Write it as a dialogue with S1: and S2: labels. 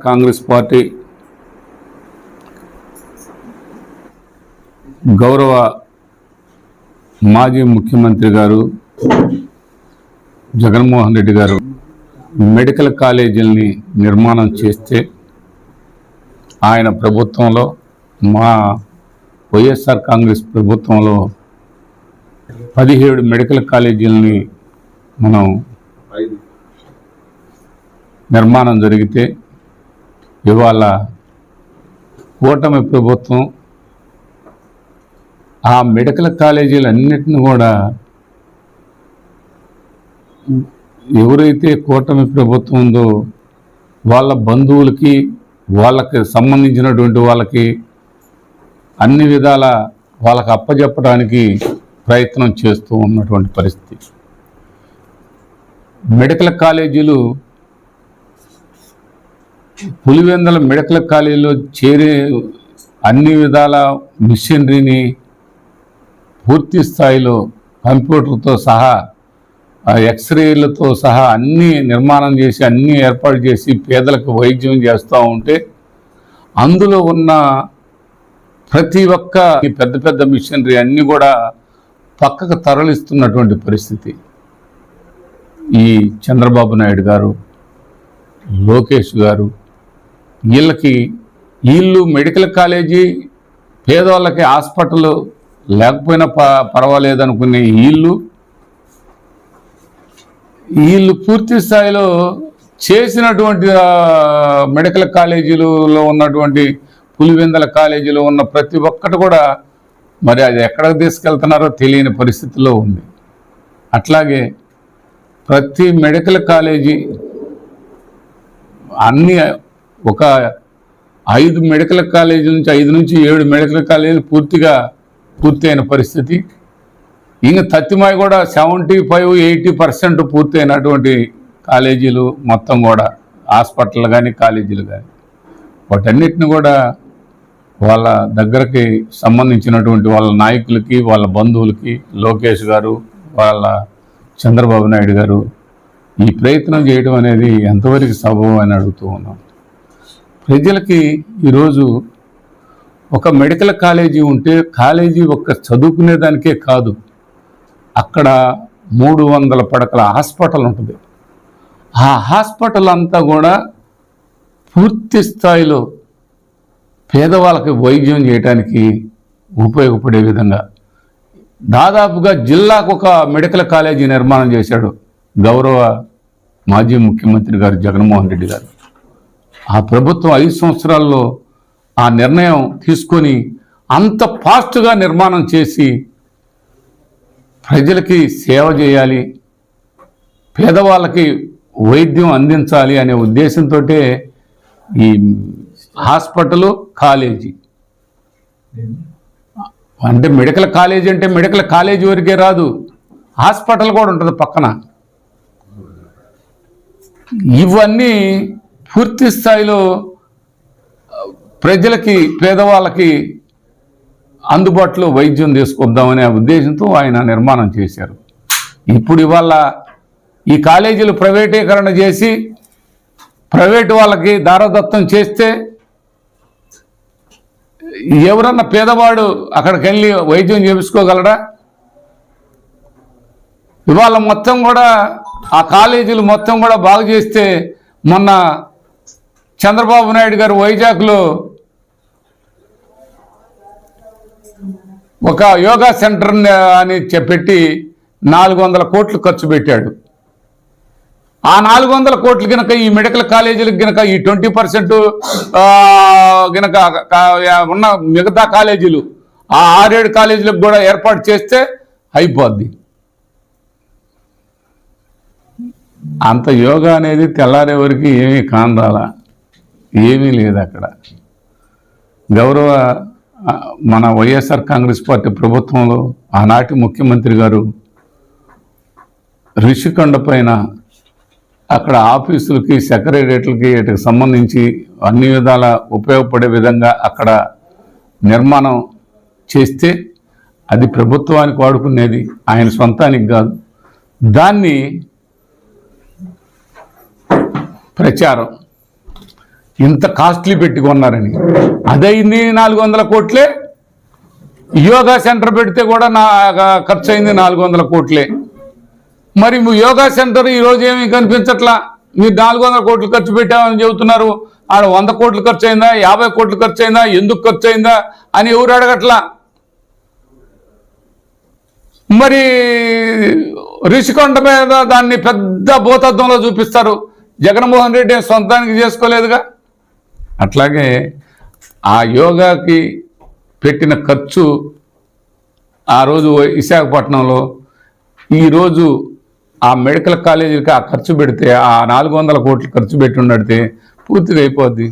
S1: Congress party గౌరవ మాజీ ముఖ్యమంత్రి గారు జగన్మోహన్ రెడ్డి గారు మెడికల్ కాలేజీల్ని నిర్మాణం చేస్తే ఆయన ప్రభుత్వంలో మా వైఎస్ఆర్ కాంగ్రెస్ ప్రభుత్వంలో 17 మెడికల్ కాలేజీలని మనం నిర్మాణం జరిగితే ఇవాళ కూటమి ప్రభుత్వం ఆ మెడికల్ కాలేజీలన్నిటిని కూడా ఎవరైతే కూటమి ప్రభుత్వం ఉందో వాళ్ళ బంధువులకి వాళ్ళకి సంబంధించినటువంటి వాళ్ళకి అన్ని విధాల వాళ్ళకి అప్పచెప్పడానికి ప్రయత్నం చేస్తూ ఉన్నటువంటి పరిస్థితి. మెడికల్ కాలేజీలు పులివెందుల మెడికల్ కాలేజీలో చేరే అన్ని విధాల మిషనరీని పూర్తి స్థాయిలో కంప్యూటర్తో సహా ఎక్స్రేలతో సహా అన్నీ నిర్మాణం చేసి అన్నీ ఏర్పాటు చేసి పేదలకు వైద్యం చేస్తూ ఉంటే అందులో ఉన్న ప్రతి ఒక్క పెద్ద పెద్ద మిషనరీ అన్నీ కూడా పక్కకు తరలిస్తున్నటువంటి పరిస్థితి. ఈ చంద్రబాబు నాయుడు గారు, లోకేష్ గారు వీళ్ళు మెడికల్ కాలేజీ పేదవాళ్ళకి హాస్పిటల్ లేకపోయినా పర్వాలేదు అనుకునే వీళ్ళు పూర్తి స్థాయిలో చేసినటువంటి మెడికల్ కాలేజీలలో ఉన్నటువంటి పులివెందుల కాలేజీలో ఉన్న ప్రతి ఒక్కటి కూడా మరి అది ఎక్కడికి తీసుకెళ్తున్నారో తెలియని పరిస్థితిలో ఉంది. అట్లాగే ప్రతి మెడికల్ కాలేజీ అన్ని ఒక 5 మెడికల్ కాలేజీల నుంచి 5 నుంచి 7 మెడికల్ కాలేజీలు పూర్తయిన పరిస్థితి. ఇంకా తత్తిమాయి కూడా 75-80% పూర్తయినటువంటి కాలేజీలు మొత్తం కూడా హాస్పిటల్ కానీ కాలేజీలు కానీ వాటన్నిటిని కూడా వాళ్ళ దగ్గరకి సంబంధించినటువంటి వాళ్ళ నాయకులకి వాళ్ళ బంధువులకి లోకేష్ గారు వాళ్ళ చంద్రబాబు నాయుడు గారు ఈ ప్రయత్నం చేయడం అనేది ఎంతవరకు సబబు అని అడుగుతూ ఉన్నాం. ప్రజలకి ఈరోజు ఒక మెడికల్ కాలేజీ ఉంటే కాలేజీ ఒక్క చదువుకునేదానికే కాదు, అక్కడ 300 పడకల హాస్పిటల్ ఉంటుంది. ఆ హాస్పిటల్ అంతా కూడా పూర్తి స్థాయిలో పేదవాళ్ళకి వైద్యం చేయడానికి ఉపయోగపడే విధంగా దాదాపుగా జిల్లాకు ఒక మెడికల్ కాలేజీ నిర్మాణం చేశాడు గౌరవ మాజీ ముఖ్యమంత్రి గారు జగన్మోహన్ రెడ్డి గారు. ఆ ప్రభుత్వం 5 సంవత్సరాల్లో ఆ నిర్ణయం తీసుకొని అంత ఫాస్ట్గా నిర్మాణం చేసి ప్రజలకి సేవ చేయాలి, పేదవాళ్ళకి వైద్యం అందించాలి అనే ఉద్దేశంతో ఈ హాస్పిటల్ కాలేజీ అంటే మెడికల్ కాలేజీ అంటే మెడికల్ కాలేజీ వరకే రాదు, హాస్పిటల్ కూడా ఉంటుంది పక్కన. ఇవన్నీ పూర్తి స్థాయిలో ప్రజలకి పేదవాళ్ళకి అందుబాటులో వైద్యం తీసుకొద్దామనే ఉద్దేశంతో ఆయన నిర్మాణం చేశారు. ఇప్పుడు ఇవాళ ఈ కాలేజీలు ప్రైవేటీకరణ చేసి ప్రైవేటు వాళ్ళకి దారదత్తం చేస్తే ఎవరన్నా పేదవాడు అక్కడికి వెళ్ళి వైద్యం చేయించుకోగలడా? ఇవాళ మొత్తం కూడా ఆ కాలేజీలు మొత్తం కూడా బాగు చేస్తే మొన్న చంద్రబాబు నాయుడు గారు వైజాగ్లో ఒక యోగా సెంటర్ అని పెట్టి 400 కోట్లు ఖర్చు పెట్టాడు. ఆ 400 కోట్లు కనుక ఈ మెడికల్ కాలేజీలకు కనుక ఈ 20% కనుక ఉన్న మిగతా కాలేజీలు ఆ 6-7 కాలేజీలకు కూడా ఏర్పాటు చేస్తే అయిపోద్ది. అంత యోగా అనేది తెల్లారే వరకు ఏమీ కానరాలా, ఏమీ లేదు అక్కడ. గౌరవ మన వైఎస్ఆర్ కాంగ్రెస్ పార్టీ ప్రభుత్వంలో ఆనాటి ముఖ్యమంత్రి గారు రిషికొండ పైన అక్కడ ఆఫీసులకి సెక్రటరియట్లకి వీటికి సంబంధించి అన్ని విధాల ఉపయోగపడే విధంగా అక్కడ నిర్మాణం చేస్తే అది ప్రభుత్వానికి వాడుకునేది, ఆయన సొంతానికి కాదు. దాన్ని ప్రచారం ఇంత కాస్ట్లీ పెట్టి కొన్నారని, అదైంది 400 కోట్లే. యోగా సెంటర్ పెడితే కూడా ఖర్చు అయింది 400 కోట్లే. మరి యోగా సెంటర్ ఈరోజు ఏమీ కనిపించట్లా. మీరు 400 కోట్లు ఖర్చు పెట్టామని చెబుతున్నారు. ఆడ 100 కోట్లు ఖర్చు అయిందా, 50 కోట్లు ఖర్చు అయిందా, ఎందుకు ఖర్చు అయిందా అని ఎవరు అడగట్లా. మరి రిషికొండ మీద దాన్ని పెద్ద భూతత్వంలో చూపిస్తారు. జగన్మోహన్ రెడ్డి సొంతానికి చేసుకోలేదుగా. అట్లాగే ఆ యోగాకి పెట్టిన ఖర్చు ఆ రోజు విశాఖపట్నంలో, ఈరోజు ఆ మెడికల్ కాలేజీకి ఆ ఖర్చు పెడితే, ఆ 400 కోట్లు ఖర్చు పెట్టి ఉన్నడితే పూర్తిగా అయిపోద్ది.